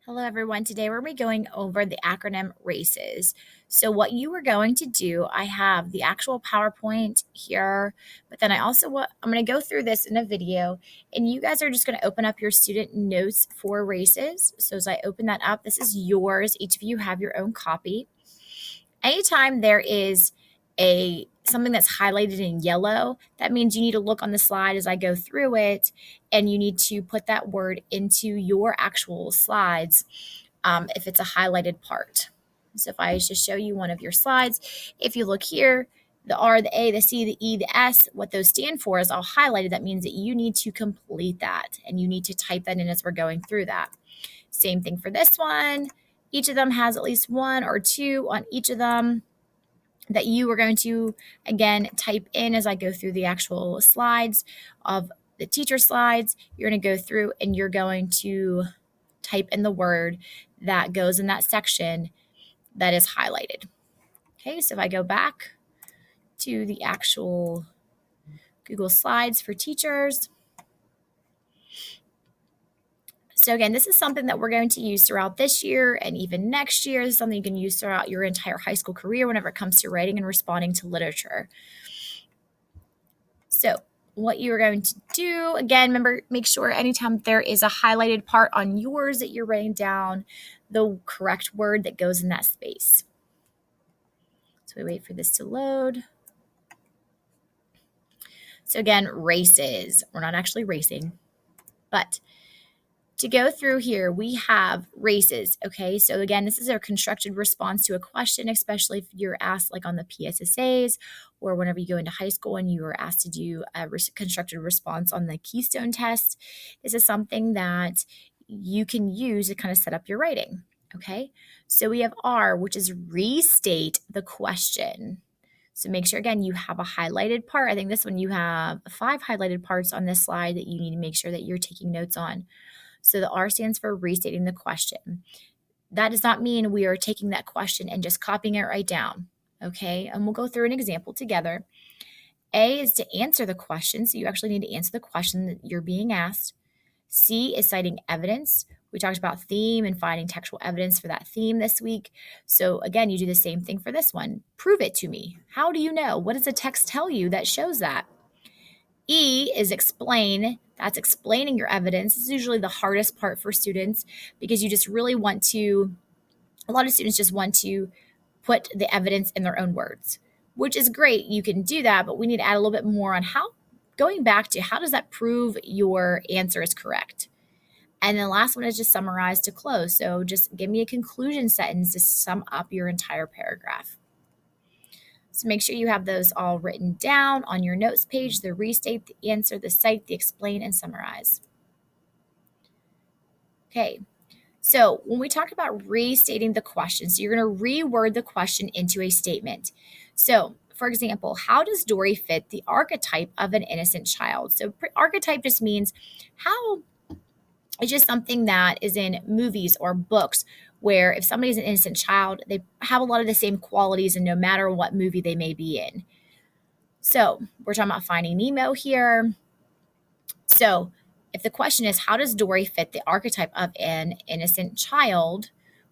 Hello, everyone. Today we're going to be going over the acronym RACES. So, what you are going to do, I have the actual PowerPoint here, but then I'm going to go through this in a video, and you guys are just going to open up your student notes for RACES. So, as I open that up, this is yours. Each of you have your own copy. Anytime there is something that's highlighted in yellow, that means you need to look on the slide as I go through it, and you need to put that word into your actual slides if it's a highlighted part. So if I just show you one of your slides, if you look here, the R, the A, the C, the E, the S, what those stand for is all highlighted. That means that you need to complete that, and you need to type that in as we're going through that. Same thing for this one. Each of them has at least one or two on each of them that you are going to, again, type in as I go through the actual slides of the teacher slides. You're going to go through and you're going to type in the word that goes in that section that is highlighted. Okay, so if I go back to the actual Google Slides for teachers. So again, this is something that we're going to use throughout this year and even next year. This is something you can use throughout your entire high school career whenever it comes to writing and responding to literature. So what you're going to do, again, remember, make sure anytime there is a highlighted part on yours that you're writing down the correct word that goes in that space. So we wait for this to load. So again, races. We're not actually racing, but to go through here, we have races, okay? So again, this is a constructed response to a question, especially if you're asked like on the PSSAs or whenever you go into high school and you are asked to do a constructed response on the Keystone test. This is something that you can use to kind of set up your writing, okay? So we have R, which is restate the question. So make sure, again, you have a highlighted part. I think this one you have 5 highlighted parts on this slide that you need to make sure that you're taking notes on. So the R stands for restating the question. That does not mean we are taking that question and just copying it right down, okay? And we'll go through an example together. A is to answer the question, so you actually need to answer the question that you're being asked. C is citing evidence. We talked about theme and finding textual evidence for that theme this week. So again, you do the same thing for this one. Prove it to me. How do you know? What does the text tell you that shows that? E is explain. That's explaining your evidence. This is usually the hardest part for students because you just really want to, a lot of students just want to put the evidence in their own words, which is great. You can do that, but we need to add a little bit more on going back to how does that prove your answer is correct? And the last one is just summarize to close. So just give me a conclusion sentence to sum up your entire paragraph. So make sure you have those all written down on your notes page, the restate, the answer, the cite, the explain, and summarize. Okay, so when we talk about restating the question, so you're going to reword the question into a statement. So for example, how does Dory fit the archetype of an innocent child? So archetype just means how it's just something that is in movies or books where if somebody's an innocent child, they have a lot of the same qualities and no matter what movie they may be in. So we're talking about Finding Nemo here. So if the question is, how does Dory fit the archetype of an innocent child?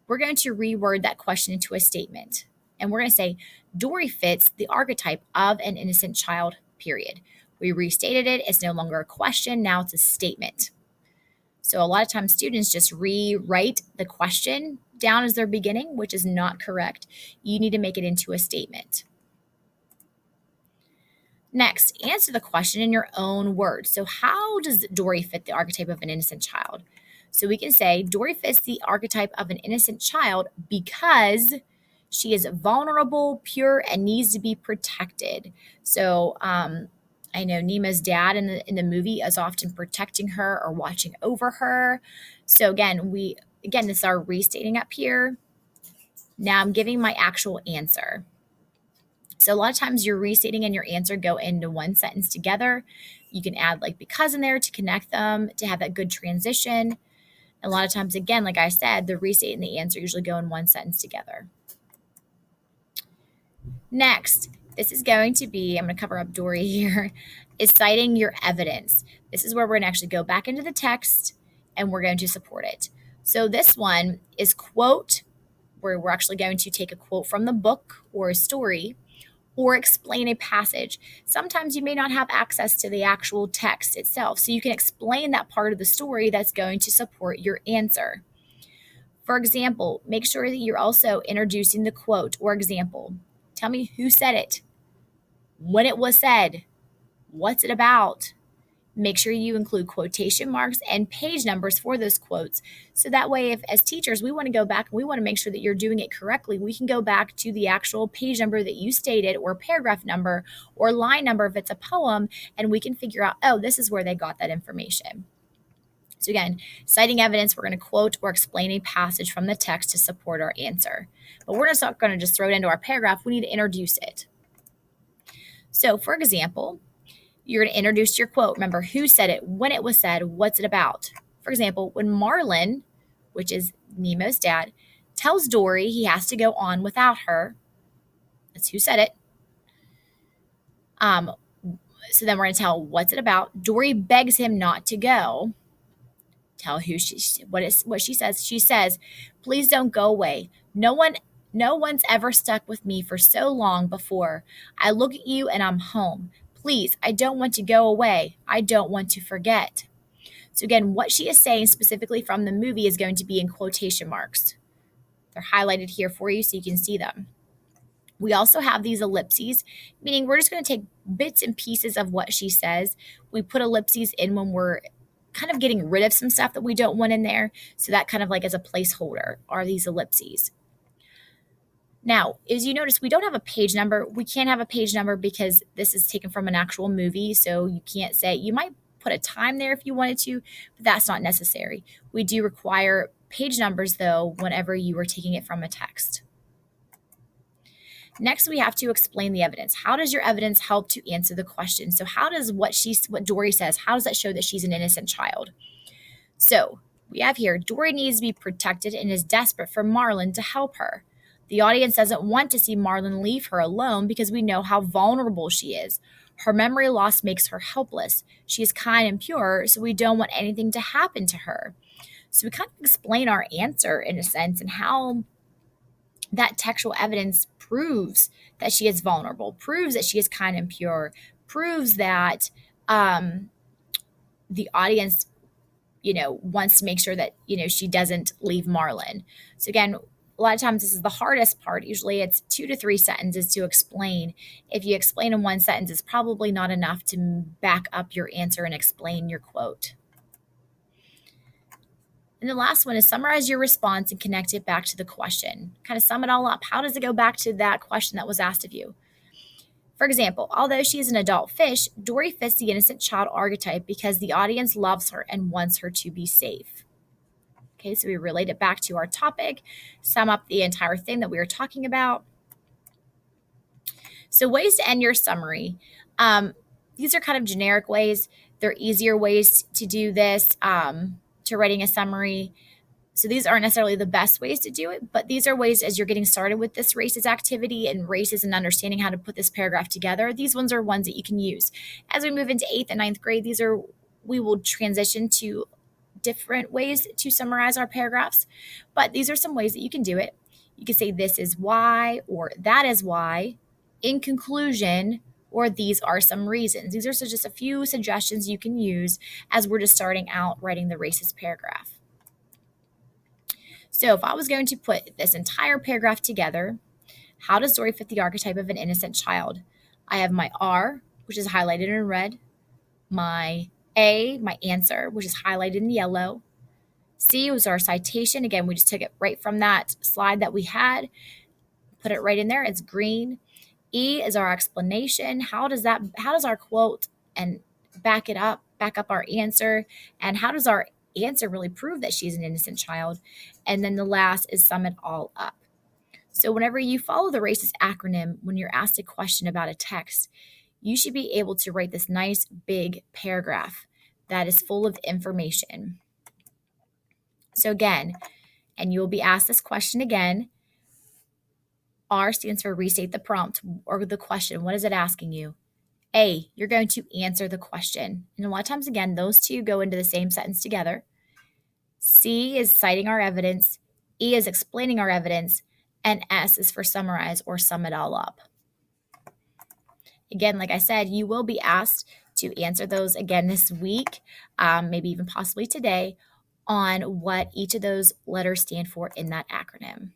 We're going to reword that question into a statement. And we're going to say, Dory fits the archetype of an innocent child, period. We restated it. It's no longer a question. Now it's a statement. So a lot of times students just rewrite the question down as their beginning, which is not correct. You need to make it into a statement. Next, answer the question in your own words. So how does Dory fit the archetype of an innocent child? So we can say Dory fits the archetype of an innocent child because she is vulnerable, pure, and needs to be protected. So I know Nemo's dad in the movie is often protecting her or watching over her. So again, this is our restating up here. Now I'm giving my actual answer. So a lot of times your restating and your answer go into one sentence together. You can add like because in there to connect them, to have that good transition. A lot of times, again, like I said, the restate and the answer usually go in one sentence together. Next, this is going to be, I'm going to cover up Dory here, is citing your evidence. This is where we're going to actually go back into the text and we're going to support it. So this one is quote, where we're actually going to take a quote from the book or a story, or explain a passage. Sometimes you may not have access to the actual text itself, so you can explain that part of the story that's going to support your answer. For example, make sure that you're also introducing the quote or example. Tell me who said it, when it was said, what's it about. Make sure you include quotation marks and page numbers for those quotes. So that way, if as teachers, we want to go back and we want to make sure that you're doing it correctly, we can go back to the actual page number that you stated, or paragraph number, or line number if it's a poem, and we can figure out, oh, this is where they got that information. So again, citing evidence, we're going to quote or explain a passage from the text to support our answer. But we're not going to just throw it into our paragraph. We need to introduce it. So for example, you're going to introduce your quote. Remember who said it, when it was said, what's it about. For example, when Marlin, which is Nemo's dad, tells Dory he has to go on without her, that's who said it. So then we're going to tell what's it about. Dory begs him not to go. Tell who what she says. She says, "Please don't go away. No one's ever stuck with me for so long before. I look at you and I'm home. Please, I don't want to go away. I don't want to forget." So again, what she is saying specifically from the movie is going to be in quotation marks. They're highlighted here for you so you can see them. We also have these ellipses, meaning we're just going to take bits and pieces of what she says. We put ellipses in when we're kind of getting rid of some stuff that we don't want in there. So that kind of like as a placeholder are these ellipses. Now, as you notice, we don't have a page number. We can't have a page number because this is taken from an actual movie. So you can't say, you might put a time there if you wanted to, but that's not necessary. We do require page numbers though, whenever you are taking it from a text. Next, we have to explain the evidence. How does your evidence help to answer the question? So how does what Dory says, how does that show that she's an innocent child? So we have here, Dory needs to be protected and is desperate for Marlin to help her. The audience doesn't want to see Marlin leave her alone because we know how vulnerable she is. Her memory loss makes her helpless. She is kind and pure, so we don't want anything to happen to her. So we kind of explain our answer in a sense and how that textual evidence proves that she is vulnerable, proves that she is kind and pure, proves that the audience, wants to make sure that, she doesn't leave Marlin. So again, a lot of times this is the hardest part. Usually it's 2 to 3 sentences to explain. If you explain in one sentence, it's probably not enough to back up your answer and explain your quote. And the last one is summarize your response and connect it back to the question. Kind of sum it all up. How does it go back to that question that was asked of you? For example, although she is an adult fish, Dory fits the innocent child archetype because the audience loves her and wants her to be safe. Okay, so we relate it back to our topic, sum up the entire thing that we were talking about. So ways to end your summary. These are kind of generic ways. They're easier ways to do this, to writing a summary. So these aren't necessarily the best ways to do it, but these are ways as you're getting started with this races activity and races and understanding how to put this paragraph together. These ones are ones that you can use. As we move into 8th and 9th grade, we will transition to different ways to summarize our paragraphs, but these are some ways that you can do it. You can say this is why, or that is why, in conclusion, or these are some reasons. These are just a few suggestions you can use as we're just starting out writing the races paragraph. So if I was going to put this entire paragraph together, how does Dory fit the archetype of an innocent child? I have my R, which is highlighted in red, my A, my answer, which is highlighted in yellow. C was our citation. Again, we just took it right from that slide that we had, put it right in there. It's green. E is our explanation. How does our quote and back up our answer? And how does our answer really prove that she's an innocent child? And then the last is sum it all up. So whenever you follow the RACES acronym, when you're asked a question about a text, you should be able to write this nice big paragraph that is full of information. So again, and you will be asked this question again. R stands for restate the prompt or the question. What is it asking you? A, you're going to answer the question. And a lot of times, again, those two go into the same sentence together. C is citing our evidence, E is explaining our evidence, and S is for summarize or sum it all up. Again, like I said, you will be asked to answer those again this week, maybe even possibly today, on what each of those letters stand for in that acronym.